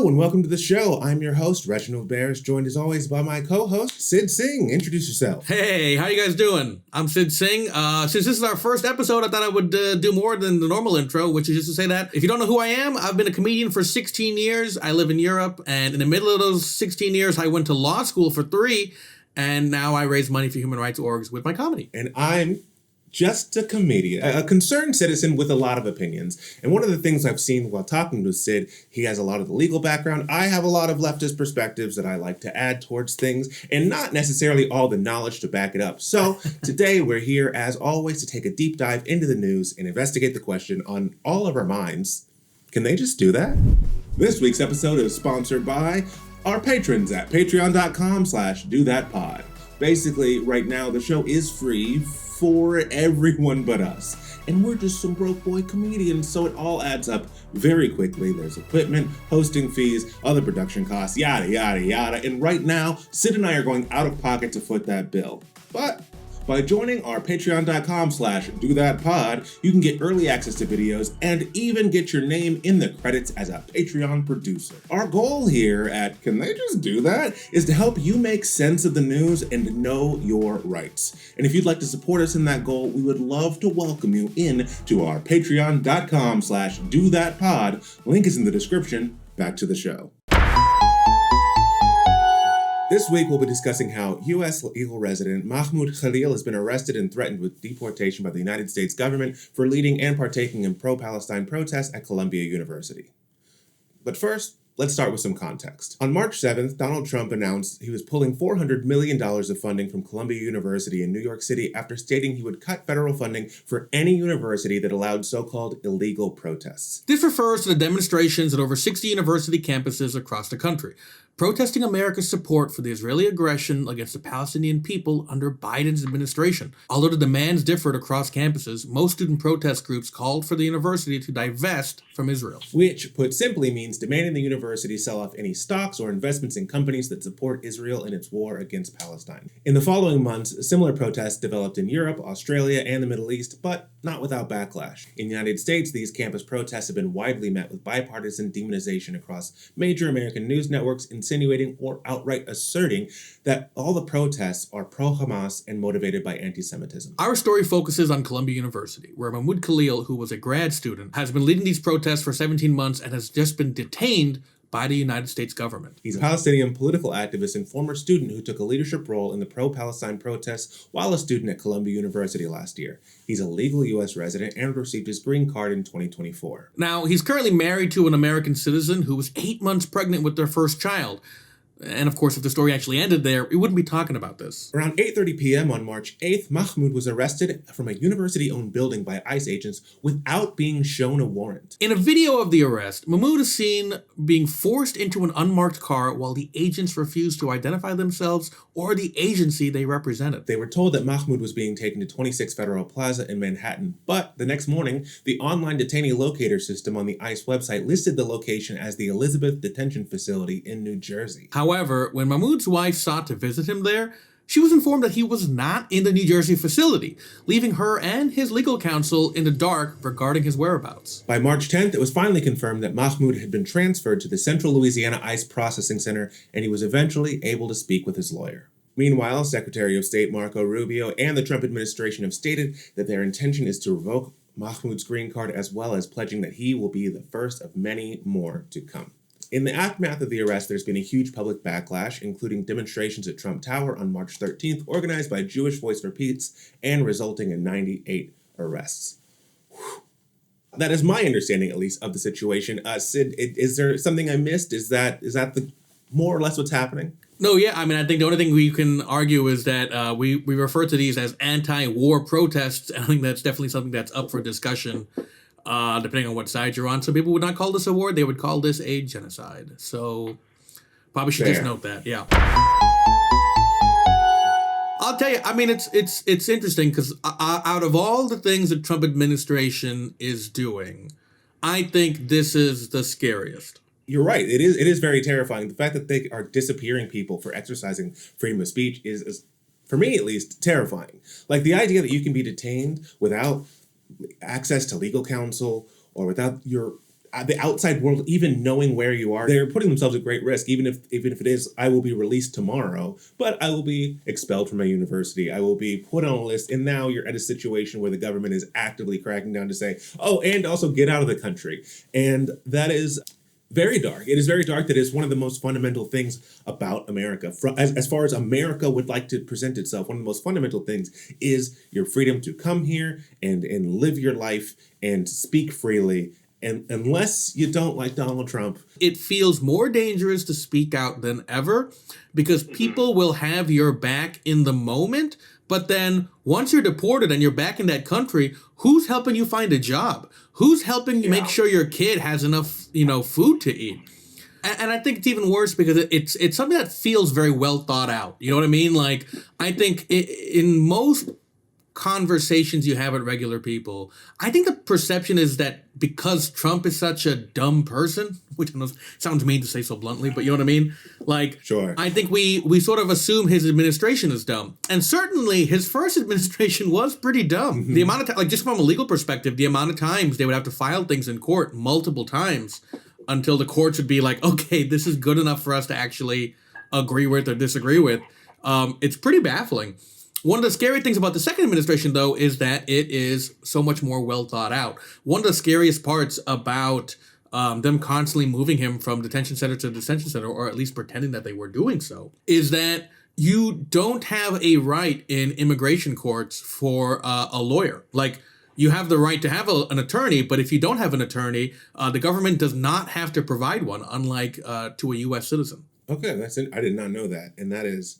and welcome to the show. I'm your host, Reginald Bärris, joined as always by my co-host, Sid Singh. Introduce yourself. Hey, how you guys doing? I'm Sid Singh. Since this is our first episode, I thought I would do more than the normal intro, which is just to say that if you don't know who I am, I've been a comedian for 16 years. I live in Europe, and in the middle of those 16 years, I went to law school for 3, and now I raise money for human rights orgs with my comedy. And I'm just a comedian, a concerned citizen with a lot of opinions. And one of the things I've seen while talking to Sid, he has a lot of the legal background. I have a lot of leftist perspectives that I like to add towards things and not necessarily all the knowledge to back it up. So today we're here, as always, to take a deep dive into the news and investigate the question on all of our minds. Can they just do that? This week's episode is sponsored by our patrons at patreon.com/dothatpod. Basically, right now, the show is free for everyone but us. And we're just some broke boy comedians, so it all adds up very quickly. There's equipment, hosting fees, other production costs, yada, yada, yada. And right now, Sid and I are going out of pocket to foot that bill. But by joining our patreon.com/dothatpod, you can get early access to videos and even get your name in the credits as a Patreon producer. Our goal here at Can They Just Do That is to help you make sense of the news and know your rights. And if you'd like to support us in that goal, we would love to welcome you in to our patreon.com/dothatpod. Link is in the description. Back to the show. This week, we'll be discussing how U.S. legal resident Mahmoud Khalil has been arrested and threatened with deportation by the United States government for leading and partaking in pro-Palestine protests at Columbia University. But first, let's start with some context. On March 7th, Donald Trump announced he was pulling $400 million of funding from Columbia University in New York City after stating he would cut federal funding for any university that allowed so-called illegal protests. This refers to the demonstrations at over 60 university campuses across the country, protesting America's support for the Israeli aggression against the Palestinian people under Biden's administration. Although the demands differed across campuses, most student protest groups called for the university to divest from Israel. Which, put simply, means demanding the university sell off any stocks or investments in companies that support Israel in its war against Palestine. In the following months, similar protests developed in Europe, Australia, and the Middle East, but not without backlash. In the United States, these campus protests have been widely met with bipartisan demonization across major American news networks, insinuating or outright asserting that all the protests are pro-Hamas and motivated by anti-Semitism. Our story focuses on Columbia University, where Mahmoud Khalil, who was a grad student, has been leading these protests for 17 months and has just been detained by the United States government. He's a Palestinian political activist and former student who took a leadership role in the pro-Palestine protests while a student at Columbia University last year. He's a legal U.S. resident and received his green card in 2024. Now, he's currently married to an American citizen who was 8 months pregnant with their first child. And of course, if the story actually ended there, we wouldn't be talking about this. Around 8:30 p.m. on March 8th, Mahmoud was arrested from a university-owned building by ICE agents without being shown a warrant. In a video of the arrest, Mahmoud is seen being forced into an unmarked car while the agents refused to identify themselves or the agency they represented. They were told that Mahmoud was being taken to 26 Federal Plaza in Manhattan, but the next morning, the online detainee locator system on the ICE website listed the location as the Elizabeth Detention Facility in New Jersey. However, when Mahmoud's wife sought to visit him there, she was informed that he was not in the New Jersey facility, leaving her and his legal counsel in the dark regarding his whereabouts. By March 10th, it was finally confirmed that Mahmoud had been transferred to the Central Louisiana ICE Processing Center, and he was eventually able to speak with his lawyer. Meanwhile, Secretary of State Marco Rubio and the Trump administration have stated that their intention is to revoke Mahmoud's green card, as well as pledging that he will be the first of many more to come. In the aftermath of the arrest, there's been a huge public backlash, including demonstrations at Trump Tower on March 13th, organized by Jewish Voice for Peace, and resulting in 98 arrests. Whew. That is my understanding, at least, of the situation. Sid, is there something I missed? Is that the more or less what's happening? No, yeah. I mean, I think the only thing we can argue is that we refer to these as anti-war protests. I think that's definitely something that's up for discussion. Depending on what side you're on. Some people would not call this a war. They would call this a genocide. So probably should just note that. Yeah. I'll tell you, I mean, it's interesting because out of all the things the Trump administration is doing, I think this is the scariest. You're right. It is very terrifying. The fact that they are disappearing people for exercising freedom of speech is, for me at least, terrifying. Like the idea that you can be detained without access to legal counsel or without your the outside world even knowing where you are, they're putting themselves at great risk. Even if it is, I will be released tomorrow, but I will be expelled from my university. I will be put on a list, and now you're at a situation where the government is actively cracking down to say, oh, and also get out of the country. And that is very dark. It is very dark. That is one of the most fundamental things about America. As far as America would like to present itself, one of the most fundamental things is your freedom to come here and live your life and speak freely. And unless you don't like Donald Trump, it feels more dangerous to speak out than ever because people will have your back in the moment. But then once you're deported and you're back in that country, who's helping you find a job? Who's helping you make sure your kid has enough, food to eat? And I think it's even worse because it's something that feels very well thought out. You know what I mean? Like, I think in most conversations you have with regular people, I think the perception is that because Trump is such a dumb person, which I know sounds mean to say so bluntly, but you know what I mean? Like, sure. I think we sort of assume his administration is dumb. And certainly his first administration was pretty dumb. Mm-hmm. The amount of time, like just from a legal perspective, the amount of times they would have to file things in court multiple times until the courts would be like, okay, this is good enough for us to actually agree with or disagree with. It's pretty baffling. One of the scary things about the second administration, though, is that it is so much more well thought out. One of the scariest parts about them constantly moving him from detention center to detention center, or at least pretending that they were doing so, is that you don't have a right in immigration courts for a lawyer. Like, you have the right to have an attorney, but if you don't have an attorney, the government does not have to provide one, unlike to a U.S. citizen. Okay, I did not know that, and that is...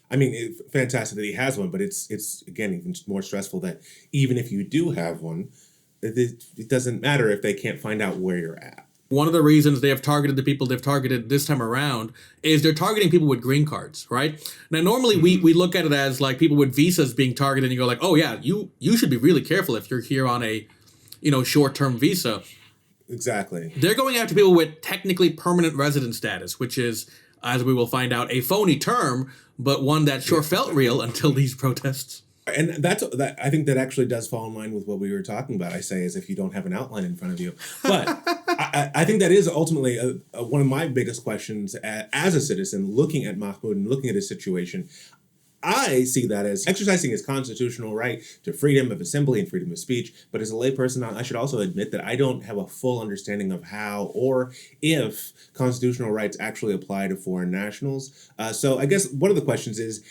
I mean, fantastic that he has one, but it's again even more stressful that even if you do have one, it doesn't matter if they can't find out where you're at. One of the reasons they have targeted the people they've targeted this time around is they're targeting people with green cards, right? Now, normally we look at it as like people with visas being targeted, and you go like, oh yeah, you should be really careful if you're here on a, short-term visa. Exactly. They're going after people with technically permanent resident status, which is, as we will find out, a phony term, but one that sure felt real until these protests. And I think that actually does fall in line with what we were talking about. I say as if you don't have an outline in front of you. But I think that is ultimately one of my biggest questions as a citizen, looking at Mahmoud and looking at his situation. I see that as exercising his constitutional right to freedom of assembly and freedom of speech. But as a layperson, I should also admit that I don't have a full understanding of how or if constitutional rights actually apply to foreign nationals. So I guess one of the questions is,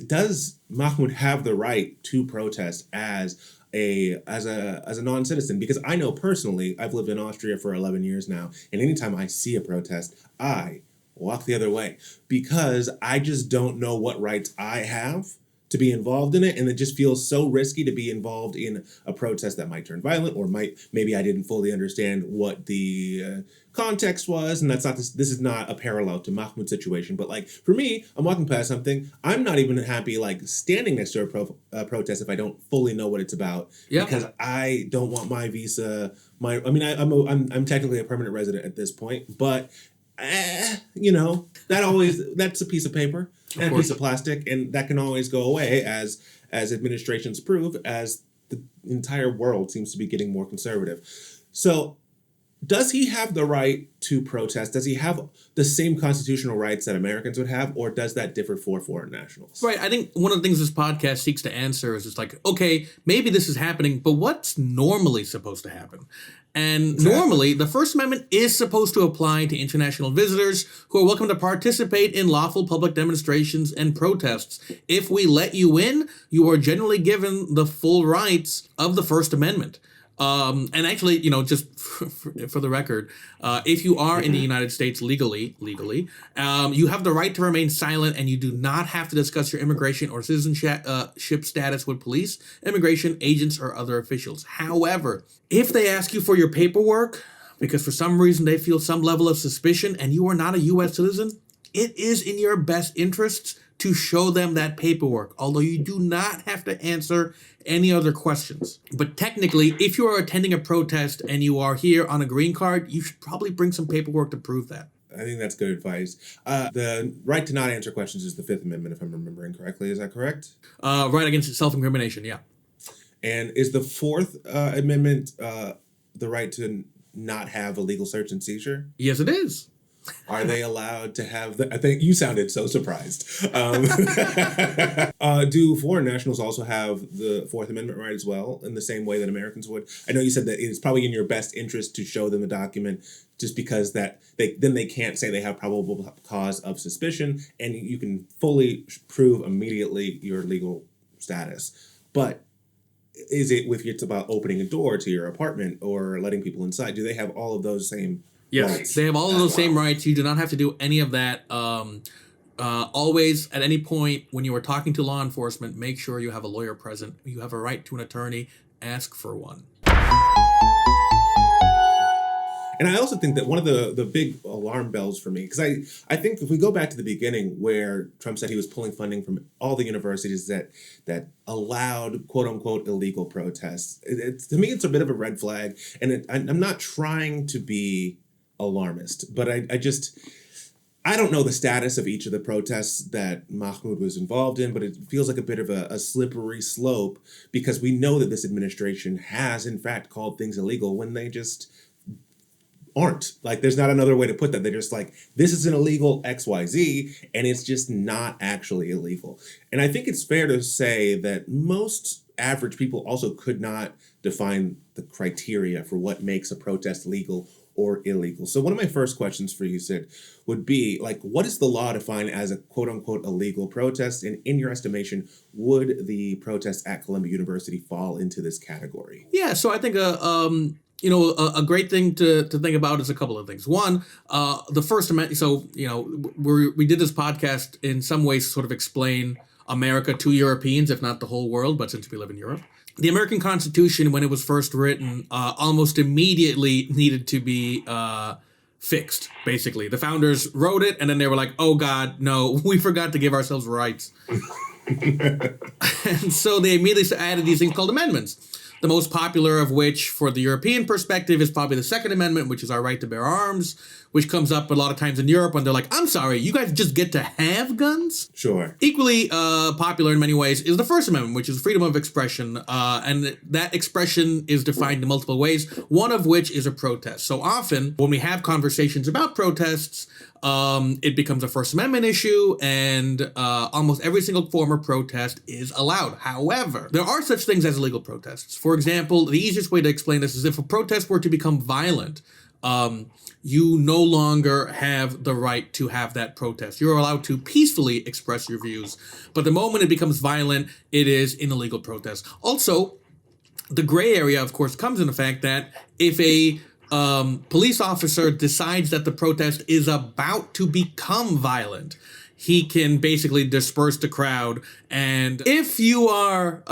does Mahmoud have the right to protest as a non-citizen? Because I know personally, I've lived in Austria for 11 years now, and anytime I see a protest, I walk the other way because I just don't know what rights I have to be involved in it, and it just feels so risky to be involved in a protest that might turn violent or maybe I didn't fully understand what the context was, and this is not a parallel to Mahmoud's situation, but like for me, I'm walking past something, I'm not even happy like standing next to a protest if I don't fully know what it's about, because I don't want my visa. I'm technically a permanent resident at this point, but that's a piece of paper and a piece of plastic, and that can always go away as administrations prove, as the entire world seems to be getting more conservative. So does he have the right to protest? Does he have the same constitutional rights that Americans would have, or does that differ for foreign nationals? Right. I think one of the things this podcast seeks to answer is just like, okay, maybe this is happening, but what's normally supposed to happen? And normally, the First Amendment is supposed to apply to international visitors who are welcome to participate in lawful public demonstrations and protests. If we let you in, you are generally given the full rights of the First Amendment. And actually, just for the record, if you are in the United States legally, you have the right to remain silent, and you do not have to discuss your immigration or citizenship status with police, immigration agents, or other officials. However, if they ask you for your paperwork, because for some reason they feel some level of suspicion and you are not a U.S. citizen, it is in your best interests to show them that paperwork, although you do not have to answer any other questions. But technically, if you are attending a protest and you are here on a green card, you should probably bring some paperwork to prove that. I think that's good advice. The right to not answer questions is the Fifth Amendment, if I'm remembering correctly. Is that correct? Right against self-incrimination, yeah. And is the Fourth Amendment the right to not have a legal search and seizure? Yes, it is. Are they allowed to have I think you sounded so surprised. Do foreign nationals also have the Fourth Amendment right as well, in the same way that Americans would? I know you said that it's probably in your best interest to show them the document, just because that they can't say they have probable cause of suspicion, and you can fully prove immediately your legal status. But is it it's about opening a door to your apartment or letting people inside? Do they have all of those same rights? They have all of those same rights. You do not have to do any of that. Always, at any point when you are talking to law enforcement, make sure you have a lawyer present. You have a right to an attorney. Ask for one. And I also think that one of the big alarm bells for me, because I think if we go back to the beginning where Trump said he was pulling funding from all the universities that allowed quote unquote illegal protests, to me it's a bit of a red flag. And I'm not trying to be alarmist, but I don't know the status of each of the protests that Mahmoud was involved in, but it feels like a bit of a slippery slope, because we know that this administration has in fact called things illegal when they just aren't. Like, there's not another way to put that. They're just like, this is an illegal XYZ, and it's just not actually illegal. And I think it's fair to say that most average people also could not define the criteria for what makes a protest legal or illegal. So one of my first questions for you, Sid, would be, like, what does the law define as a quote-unquote illegal protest? And in your estimation, would the protests at Columbia University fall into this category? Yeah, so I think a great thing to think about is a couple of things. One, the First Amendment. So, we did this podcast in some ways to sort of explain America to Europeans, if not the whole world, but since we live in Europe. The American Constitution, when it was first written, almost immediately needed to be fixed, basically. The founders wrote it, and then they were like, oh, God, no, we forgot to give ourselves rights. And so they immediately added these things called amendments. The most popular of which, for the European perspective, is probably the Second Amendment, which is our right to bear arms, which comes up a lot of times in Europe when they're like, I'm sorry, you guys just get to have guns? Sure. Equally popular in many ways is the First Amendment, which is freedom of expression. And that expression is defined in multiple ways, one of which is a protest. So often, when we have conversations about protests, it becomes a First Amendment issue, and almost every single form of protest is allowed. However, there are such things as illegal protests. For example, the easiest way to explain this is if a protest were to become violent, you no longer have the right to have that protest. You're allowed to peacefully express your views, but the moment it becomes violent, it is an illegal protest. Also, the gray area, of course, comes in the fact that if a police officer decides that the protest is about to become violent, he can basically disperse the crowd. And if you are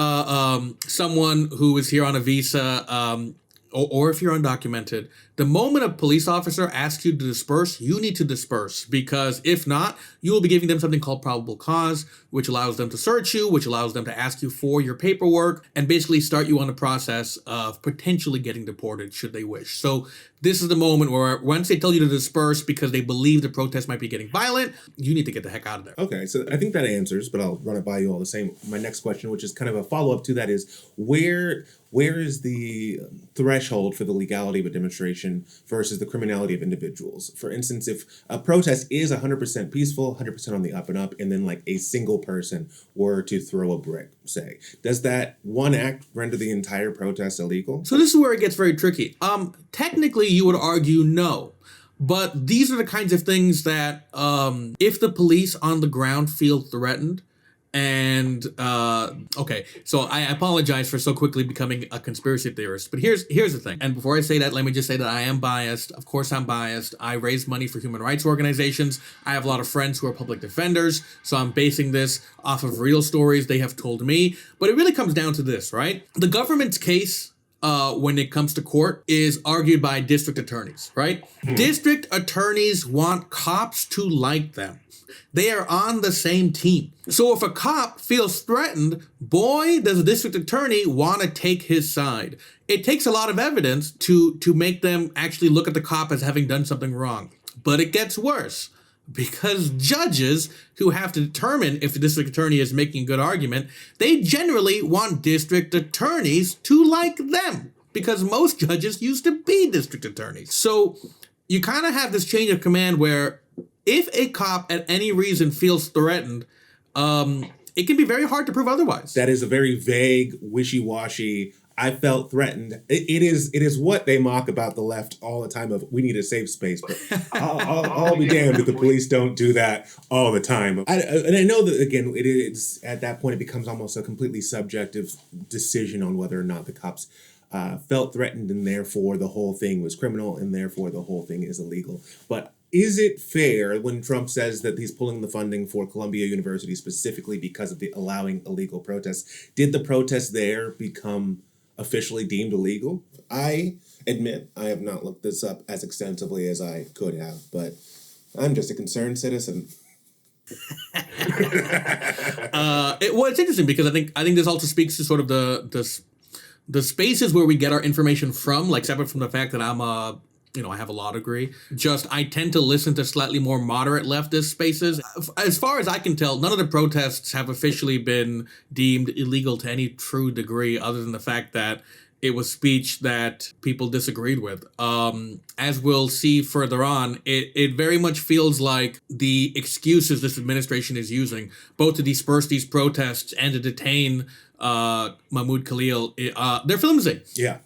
someone who is here on a visa, or if you're undocumented, the moment a police officer asks you to disperse, you need to disperse, because if not, you will be giving them something called probable cause, which allows them to search you, which allows them to ask you for your paperwork, and basically start you on the process of potentially getting deported should they wish. So this is the moment where once they tell you to disperse because they believe the protest might be getting violent, you need to get the heck out of there. Okay, so I think that answers, but I'll run it by you all the same. My next question, which is kind of a follow-up to that, is where is the threshold for the legality of a demonstration versus the criminality of individuals? For instance, if a protest is 100% peaceful, 100% on the up and up, and then like a single person were to throw a brick, say, does that one act render the entire protest illegal? So this is where it gets very tricky. Technically, you would argue no. But these are the kinds of things that if the police on the ground feel threatened, and okay, so I apologize for so quickly becoming a conspiracy theorist, but here's the thing. And before I say that, let me just say that I am biased. Of course I'm biased. I raise money for human rights organizations. I have a lot of friends who are public defenders, so I'm basing this off of real stories they have told me. But it really comes down to this, right? The government's case when it comes to court is argued by district attorneys, right? District attorneys want cops to like them. They are on the same team. So if a cop feels threatened, boy, does a district attorney want to take his side. It takes a lot of evidence to make them actually look at the cop as having done something wrong. But it gets worse, because judges who have to determine if the district attorney is making a good argument, they generally want district attorneys to like them. because most judges used to be district attorneys. So you kind of have this change of command where if a cop at any reason feels threatened, it can be very hard to prove otherwise. That is a very vague, wishy-washy, I felt threatened. It is what they mock about the left all the time of, we need a safe space. But I'll be damned if the police don't do that all the time. And I know that, again, it is at that point, it becomes almost a completely subjective decision on whether or not the cops felt threatened, and therefore the whole thing was criminal, and therefore the whole thing is illegal. But is it fair when Trump says that he's pulling the funding for Columbia University specifically because of the allowing illegal protests? Did the protests there become officially deemed illegal? I admit I have not looked this up as extensively as I could have, but I'm just a concerned citizen. Well, it's interesting because I think this also speaks to sort of the spaces where we get our information from, like separate from the fact that I have a law degree. I tend to listen to slightly more moderate leftist spaces. As far as I can tell, none of the protests have officially been deemed illegal to any true degree, other than the fact that it was speech that people disagreed with. As we'll see further on, it very much feels like the excuses this administration is using, both to disperse these protests and to detain Mahmoud Khalil, they're flimsy. Yeah.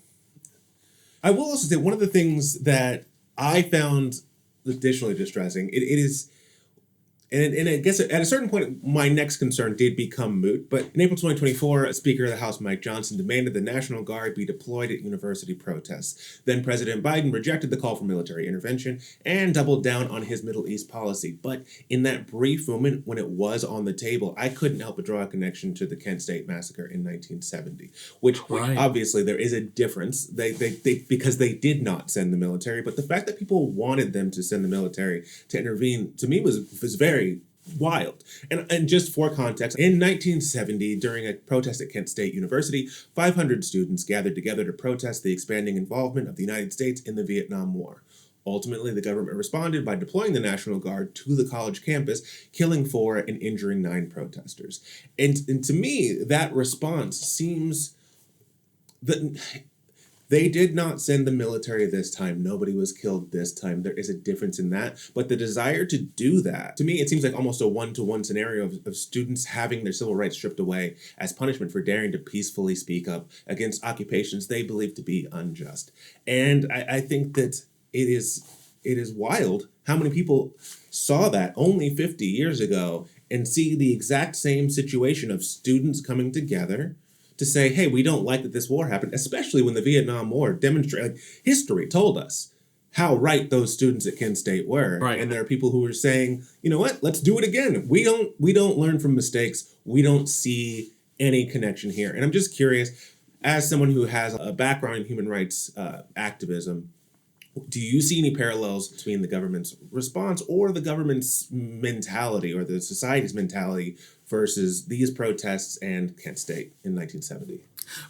I will also say one of the things that I found additionally distressing, it is, and I guess at a certain point, my next concern did become moot, but in April 2024, Speaker of the House Mike Johnson demanded the National Guard be deployed at university protests. Then President Biden rejected the call for military intervention and doubled down on his Middle East policy. But in that brief moment when it was on the table, I couldn't help but draw a connection to the Kent State Massacre in 1970, which obviously there is a difference. They because they did not send the military, but the fact that people wanted them to send the military to intervene, to me, was very wild. And just for context, in 1970, during a protest at Kent State University, 500 students gathered together to protest the expanding involvement of the United States in the Vietnam War. Ultimately, the government responded by deploying the National Guard to the college campus, killing 4 and injuring 9 protesters. And to me, that response seems that they did not send the military this time. Nobody was killed this time. There is a difference in that. But the desire to do that, to me, it seems like almost a one-to-one scenario of students having their civil rights stripped away as punishment for daring to peacefully speak up against occupations they believe to be unjust. And I think that it is wild how many people saw that only 50 years ago and see the exact same situation of students coming together to say, hey, we don't like that this war happened, especially when the Vietnam War demonstrated, history told us how right those students at Kent State were. Right. And there are people who are saying, you know what, let's do it again. We don't learn from mistakes. We don't see any connection here. And I'm just curious, as someone who has a background in human rights activism, do you see any parallels between the government's response or the government's mentality or the society's mentality versus these protests and Kent State in 1970?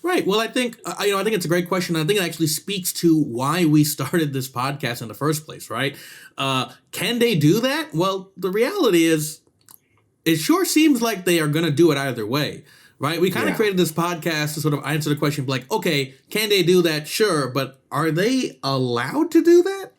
Right. Well, I think it's a great question. I think it actually speaks to why we started this podcast in the first place, right? Can they do that? Well, the reality is it sure seems like they are going to do it either way, right? We kind of created this podcast to sort of answer the question, like, okay, can they do that? Sure. But are they allowed to do that?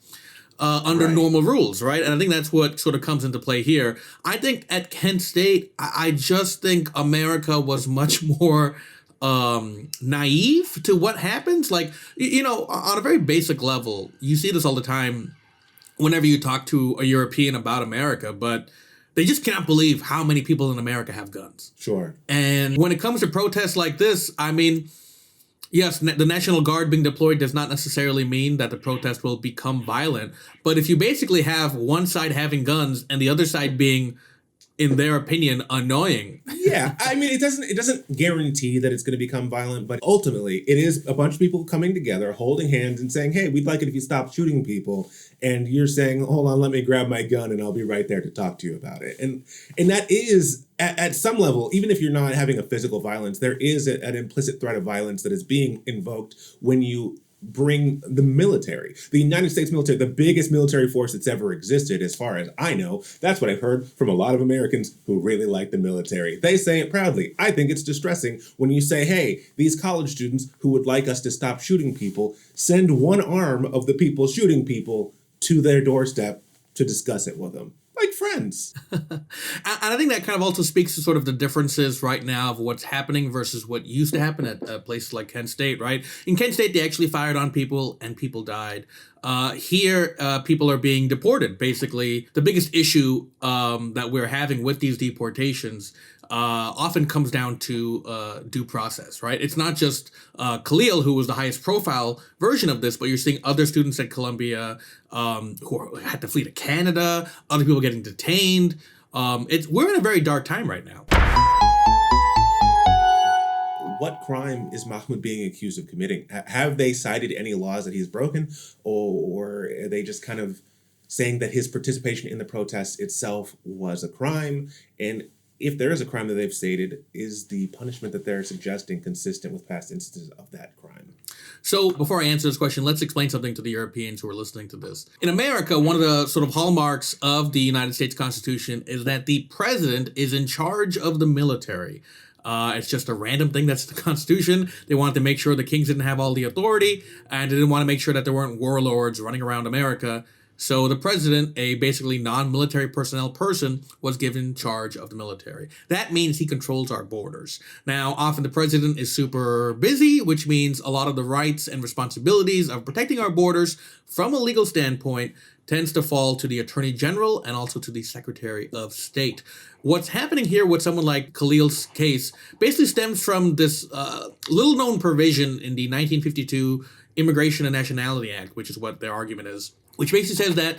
Under normal rules, right? And I think that's what sort of comes into play here. I think at Kent State, I just think America was much more naive to what happens. Like, on a very basic level, you see this all the time whenever you talk to a European about America, but they just cannot believe how many people in America have guns. Sure. And when it comes to protests like this, I mean, yes, the National Guard being deployed does not necessarily mean that the protest will become violent. But if you basically have one side having guns and the other side being, in their opinion, annoying. Yeah, I mean, it doesn't guarantee that it's going to become violent, but ultimately it is a bunch of people coming together, holding hands and saying, hey, we'd like it if you stopped shooting people. And you're saying, hold on, let me grab my gun and I'll be right there to talk to you about it. And that is, at some level, even if you're not having a physical violence, there is an implicit threat of violence that is being invoked when you bring the military, the United States military, the biggest military force that's ever existed, as far as I know. That's what I've heard from a lot of Americans who really like the military. They say it proudly. I think it's distressing when you say, hey, these college students who would like us to stop shooting people, send one arm of the people shooting people to their doorstep to discuss it with them. Like friends. And I think that kind of also speaks to sort of the differences right now of what's happening versus what used to happen at places like Kent State, right? In Kent State, they actually fired on people and people died. Here, people are being deported. Basically, the biggest issue that we're having with these deportations often comes down to due process, right? It's not just Khalil, who was the highest profile version of this, but you're seeing other students at Columbia who had to flee to Canada, other people getting detained. We're in a very dark time right now. What crime is Mahmoud being accused of committing? Have they cited any laws that he's broken, or are they just kind of saying that his participation in the protest itself was a crime? And if there is a crime that they've stated, is the punishment that they're suggesting consistent with past instances of that crime? So before I answer this question, let's explain something to the Europeans who are listening to this. In America, one of the sort of hallmarks of the United States Constitution is that the president is in charge of the military. It's just a random thing that's the Constitution. They wanted to make sure the kings didn't have all the authority, and they didn't want to make sure that there weren't warlords running around America. So the president, a basically non-military personnel person, was given charge of the military. That means he controls our borders. Now, often the president is super busy, which means a lot of the rights and responsibilities of protecting our borders from a legal standpoint tends to fall to the Attorney General and also to the Secretary of State. What's happening here with someone like Khalil's case basically stems from this little-known provision in the 1952 Immigration and Nationality Act, which is what their argument is, which basically says that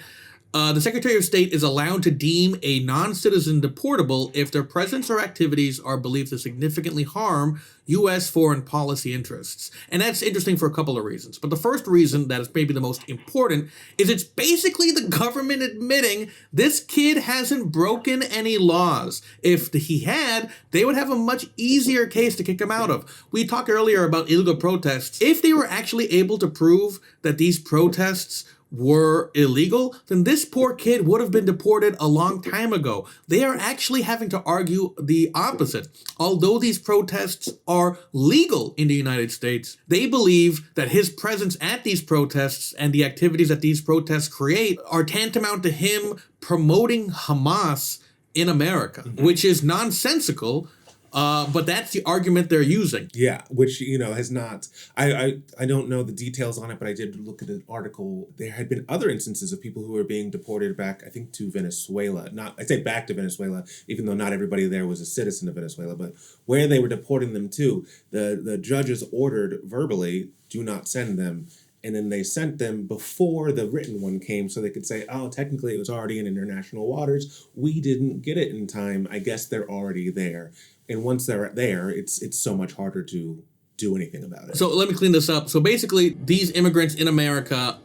the Secretary of State is allowed to deem a non-citizen deportable if their presence or activities are believed to significantly harm U.S. foreign policy interests. And that's interesting for a couple of reasons. But the first reason that is maybe the most important is it's basically the government admitting this kid hasn't broken any laws. If he had, they would have a much easier case to kick him out of. We talked earlier about illegal protests. If they were actually able to prove that these protests were illegal, then this poor kid would have been deported a long time ago. They are actually having to argue the opposite. Although these protests are legal in the United States, they believe that his presence at these protests and the activities that these protests create are tantamount to him promoting Hamas in America, which is nonsensical. But that's the argument they're using. Yeah, which, has not... I don't know the details on it, but I did look at an article. There had been other instances of people who were being deported back, I think, to Venezuela. I say back to Venezuela, even though not everybody there was a citizen of Venezuela, but where they were deporting them to, the judges ordered verbally, do not send them. And then they sent them before the written one came so they could say, oh, technically it was already in international waters. We didn't get it in time. I guess they're already there. And once they're there, it's so much harder to do anything about it. So let me clean this up. So basically, these immigrants in America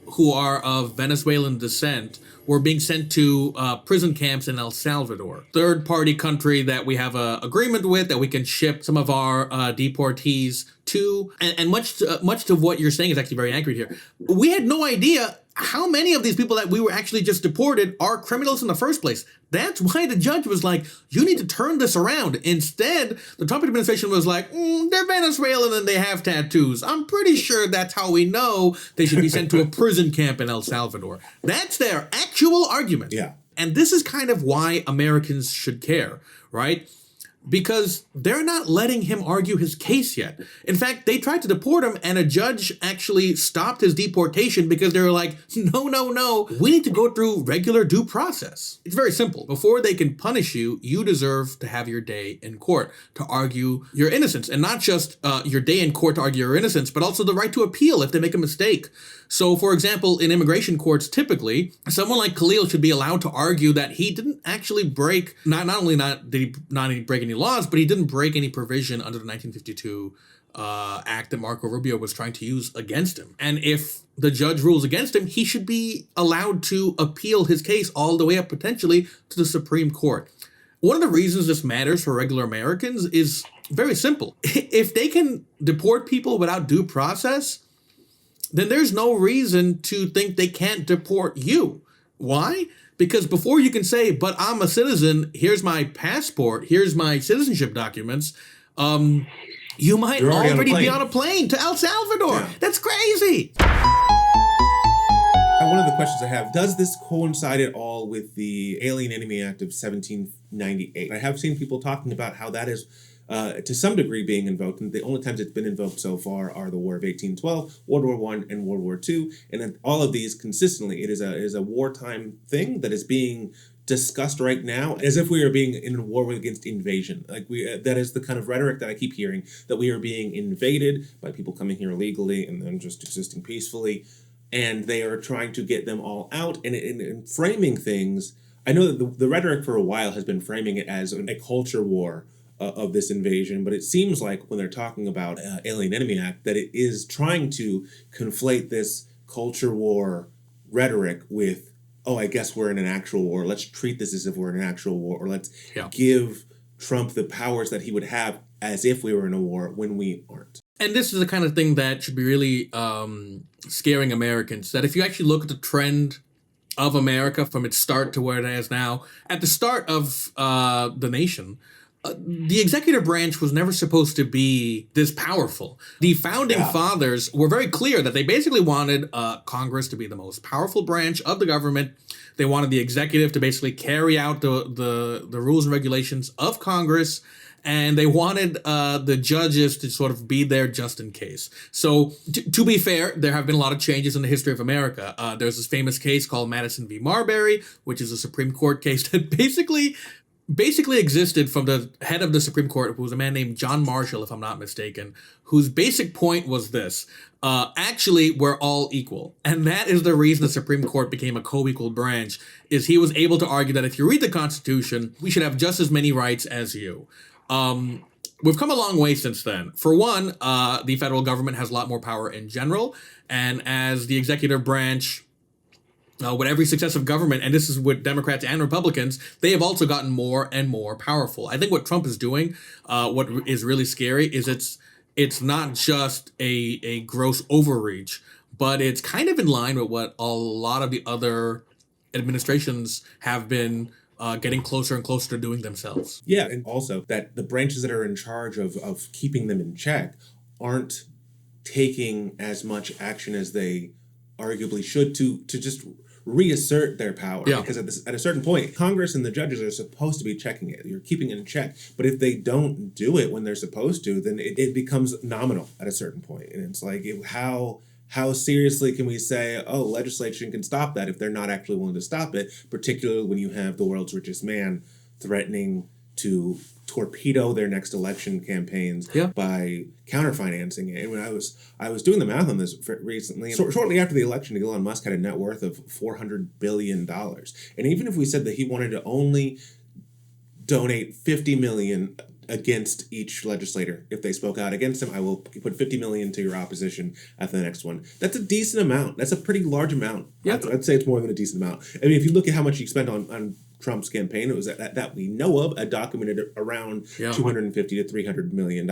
who are of Venezuelan descent were being sent to prison camps in El Salvador, third-party country that we have an agreement with that we can ship some of our deportees to. And much to what you're saying is actually very accurate here. We had no idea how many of these people that we were actually just deported are criminals in the first place. That's why the judge was like, you need to turn this around. Instead, the Trump administration was like, they're Venezuelan and they have tattoos. I'm pretty sure that's how we know they should be sent to a prison camp in El Salvador. That's their actual argument. Yeah. And this is kind of why Americans should care, right? Because they're not letting him argue his case yet. In fact, they tried to deport him and a judge actually stopped his deportation because they were like, no, we need to go through regular due process. It's very simple. Before they can punish you, you deserve to have your day in court to argue your innocence. And not just your day in court to argue your innocence, but also the right to appeal if they make a mistake. So, for example, in immigration courts, typically, someone like Khalil should be allowed to argue that he didn't actually break, not only did he not break any laws, but he didn't break any provision under the 1952 act that Marco Rubio was trying to use against him. And if the judge rules against him, he should be allowed to appeal his case all the way up potentially to the Supreme Court. One of the reasons this matters for regular Americans is very simple. If they can deport people without due process, then there's no reason to think they can't deport you. Why? Because before you can say, but I'm a citizen, here's my passport, here's my citizenship documents, you might already be on a plane to El Salvador. Yeah. That's crazy. One of the questions I have, does this coincide at all with the Alien Enemy Act of 1798? I have seen people talking about how that is to some degree being invoked, and the only times it's been invoked so far are the War of 1812, World War I, and World War II, and in all of these consistently, it is a wartime thing that is being discussed right now as if we are being in a war against invasion. Like that is the kind of rhetoric that I keep hearing, that we are being invaded by people coming here illegally and then just existing peacefully, and they are trying to get them all out. And in framing things, I know that the rhetoric for a while has been framing it as a culture war of this invasion, but it seems like when they're talking about Alien Enemy Act, that it is trying to conflate this culture war rhetoric with, oh, I guess we're in an actual war. Let's treat this as if we're in an actual war, or let's give Trump the powers that he would have as if we were in a war when we aren't. And this is the kind of thing that should be really scaring Americans, that if you actually look at the trend of America from its start to where it is now, at the start of the nation, the executive branch was never supposed to be this powerful. The founding fathers were very clear that they basically wanted Congress to be the most powerful branch of the government. They wanted the executive to basically carry out the rules and regulations of Congress, and they wanted the judges to sort of be there just in case. So, to be fair, there have been a lot of changes in the history of America. There's this famous case called Madison v. Marbury, which is a Supreme Court case that basically existed from the head of the Supreme Court, who was a man named John Marshall, if I'm not mistaken, whose basic point was this: actually, we're all equal. And that is the reason the Supreme Court became a co-equal branch, is he was able to argue that if you read the Constitution, we should have just as many rights as you. We've come a long way since then. For one, the federal government has a lot more power in general, and as the executive branch, with every successive government, and this is with Democrats and Republicans, they have also gotten more and more powerful. I think what Trump is doing, what is really scary, is it's not just a gross overreach, but it's kind of in line with what a lot of the other administrations have been getting closer and closer to doing themselves. Yeah, and also that the branches that are in charge of keeping them in check aren't taking as much action as they arguably should to just reassert their power. Yeah. Because at a certain point, Congress and the judges are supposed to be checking it. You're keeping it in check. But if they don't do it when they're supposed to, then it becomes nominal at a certain point. And it's like, how seriously can we say, oh, legislation can stop that if they're not actually willing to stop it, particularly when you have the world's richest man threatening to torpedo their next election campaigns by counterfinancing it. And when I was doing the math on this recently, shortly after the election, Elon Musk had a net worth of $400 billion. And even if we said that he wanted to only donate $50 million against each legislator, if they spoke out against him, I will put $50 million to your opposition at the next one. That's a decent amount. That's a pretty large amount. Yeah. I'd say it's more than a decent amount. I mean, if you look at how much he spent on Trump's campaign, it was that we know of, documented around $250 to $300 million.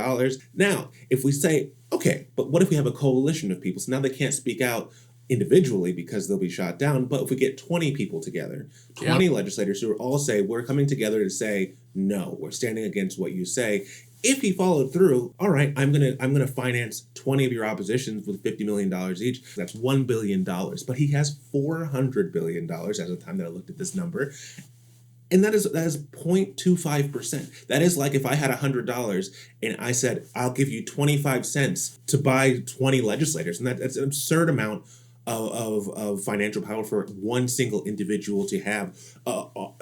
Now, if we say, okay, but what if we have a coalition of people? So now they can't speak out individually because they'll be shot down. But if we get 20 people together, 20 legislators who all say, we're coming together to say, no, we're standing against what you say. If he followed through, all right, I'm gonna finance 20 of your oppositions with $50 million each. That's $1 billion. But he has $400 billion as of the time that I looked at this number. And that is 0.25%. That is like if I had $100 and I said, I'll give you 25 cents to buy 20 legislators. And that's an absurd amount of financial power for one single individual to have,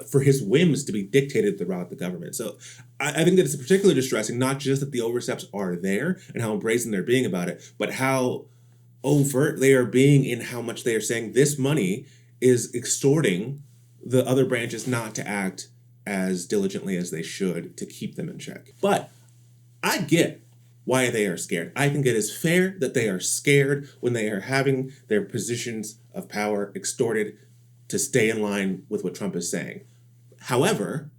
for his whims to be dictated throughout the government. So I think that it's particularly distressing, not just that the oversteps are there and how brazen they're being about it, but how overt they are being in how much they are saying this money is extorting the other branches not to act as diligently as they should to keep them in check. But I get why they are scared. I think it is fair that they are scared when they are having their positions of power extorted to stay in line with what Trump is saying. However,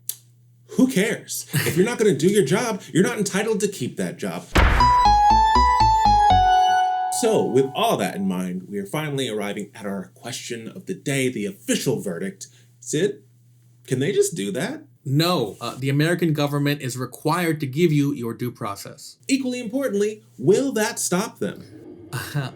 who cares? If you're not going to do your job, you're not entitled to keep that job. So, with all that in mind, we are finally arriving at our question of the day, the official verdict. Sid, can they just do that? No, the American government is required to give you your due process. Equally importantly, will that stop them?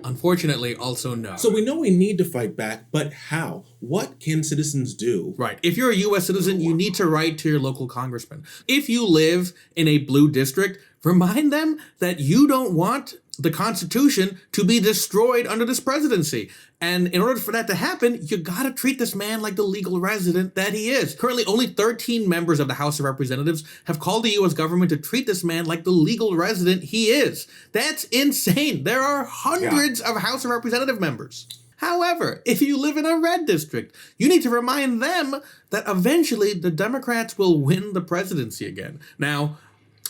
Unfortunately, also no. So we know we need to fight back, but how? What can citizens do? Right. If you're a U.S. citizen, you need to write to your local congressman. If you live in a blue district, remind them that you don't want the Constitution to be destroyed under this presidency. And in order for that to happen, you gotta treat this man like the legal resident that he is. Currently, only 13 members of the House of Representatives have called the U.S. government to treat this man like the legal resident he is. That's insane. There are hundreds of House of Representative members. However, if you live in a red district, you need to remind them that eventually the Democrats will win the presidency again. Now,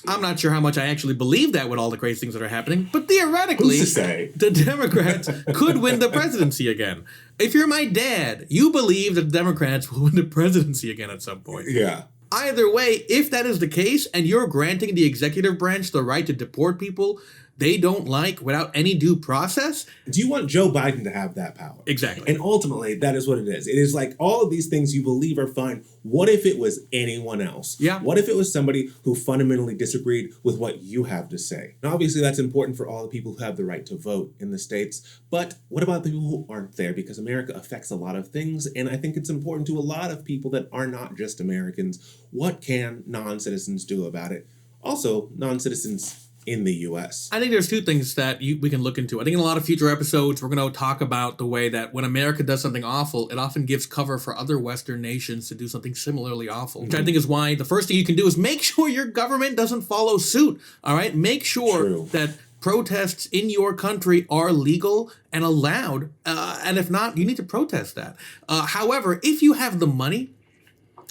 I'm not sure how much I actually believe that with all the crazy things that are happening, but theoretically, the Democrats could win the presidency again. If you're my dad, you believe that the Democrats will win the presidency again at some point. Yeah. Either way, if that is the case, and you're granting the executive branch the right to deport people they don't like without any due process. Do you want Joe Biden to have that power? Exactly. And ultimately, that is what it is. It is like all of these things you believe are fine. What if it was anyone else? Yeah. What if it was somebody who fundamentally disagreed with what you have to say? Now, obviously, that's important for all the people who have the right to vote in the states. But what about the people who aren't there? Because America affects a lot of things. And I think it's important to a lot of people that are not just Americans. What can non-citizens do about it? Also, non-citizens in the U.S. I think there's two things that we can look into. I think in a lot of future episodes, we're going to talk about the way that when America does something awful, it often gives cover for other Western nations to do something similarly awful. Which I think is why the first thing you can do is make sure your government doesn't follow suit. All right? Make sure that protests in your country are legal and allowed. And if not, you need to protest that. However, if you have the money,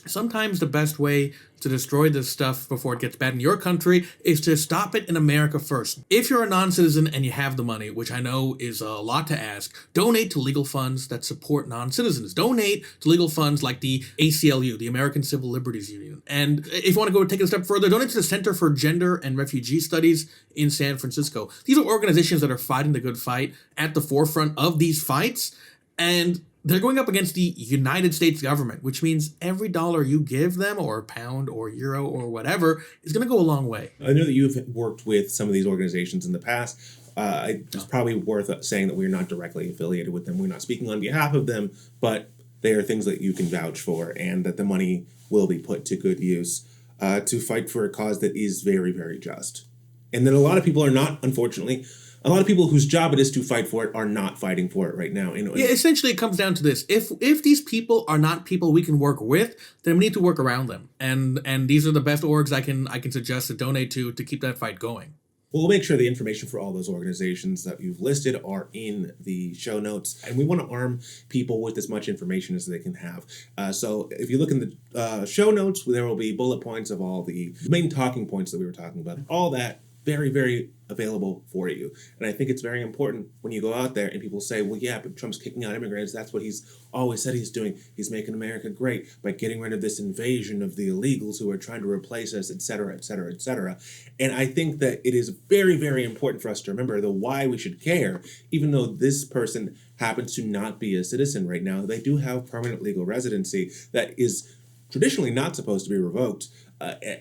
sometimes the best way to destroy this stuff before it gets bad in your country is to stop it in America first. If you're a non-citizen and you have the money, which I know is a lot to ask, donate to legal funds that support non-citizens. Donate to legal funds like the ACLU, the American Civil Liberties Union. And if you want to go take it a step further, donate to the Center for Gender and Refugee Studies in San Francisco. These are organizations that are fighting the good fight at the forefront of these fights, and they're going up against the United States government, which means every dollar you give them, or pound or euro or whatever, is going to go a long way. I know that you've worked with some of these organizations in the past. It's probably worth saying that we're not directly affiliated with them. We're not speaking on behalf of them, but they are things that you can vouch for, and that the money will be put to good use to fight for a cause that is very, very just. And that a lot of people are not, unfortunately, a lot of people whose job it is to fight for it are not fighting for it right now. Yeah, essentially it comes down to this. If these people are not people we can work with, then we need to work around them. And these are the best orgs I can suggest to donate to keep that fight going. We'll make sure the information for all those organizations that you've listed are in the show notes. And we want to arm people with as much information as they can have. So if you look in the show notes, there will be bullet points of all the main talking points that we were talking about. All that very, very available for you. And I think it's very important when you go out there and people say, well, yeah, but Trump's kicking out immigrants. That's what he's always said he's doing. He's making America great by getting rid of this invasion of the illegals who are trying to replace us, et cetera, et cetera, et cetera. And I think that it is very, very important for us to remember the why we should care, even though this person happens to not be a citizen right now. They do have permanent legal residency that is traditionally not supposed to be revoked.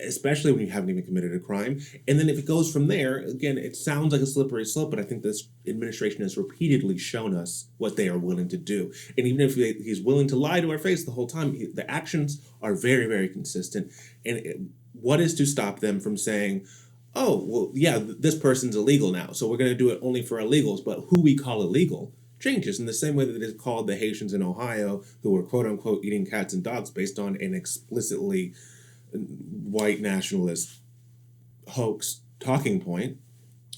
Especially when you haven't even committed a crime. And then if it goes from there, again, it sounds like a slippery slope, but I think this administration has repeatedly shown us what they are willing to do. And even if he's willing to lie to our face the whole time, the actions are very, very consistent. And what is to stop them from saying, oh, well, yeah, this person's illegal now, so we're going to do it only for illegals, but who we call illegal changes in the same way that it is called the Haitians in Ohio who were quote-unquote eating cats and dogs based on an explicitly white nationalist hoax talking point.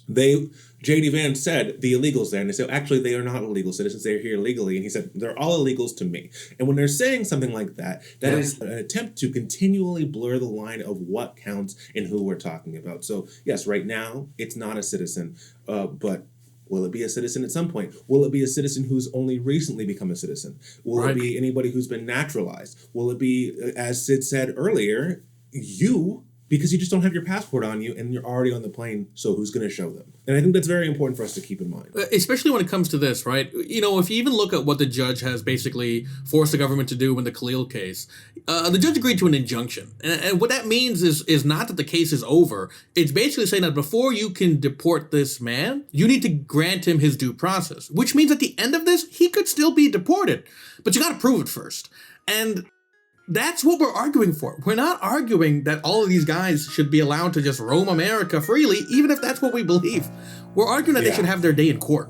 J.D. Vance said the illegals there, and they said actually they are not illegal citizens, they're here legally, and he said they're all illegals to me. And when they're saying something like that, that is an attempt to continually blur the line of what counts and who we're talking about. So yes, right now it's not a citizen, but will it be a citizen at some point? Will it be a citizen who's only recently become a citizen? Will it be anybody who's been naturalized? Will it be, as Sid said earlier, you because you just don't have your passport on you and you're already on the plane, so who's going to show them? And I think that's very important for us to keep in mind. Especially when it comes to this, right? You know, if you even look at what the judge has basically forced the government to do in the Khalil case, the judge agreed to an injunction. And what that means is not that the case is over. It's basically saying that before you can deport this man, you need to grant him his due process, which means at the end of this, he could still be deported. But you got to prove it first. And that's what we're arguing for. We're not arguing that all of these guys should be allowed to just roam America freely, even if that's what we believe. We're arguing that they should have their day in court.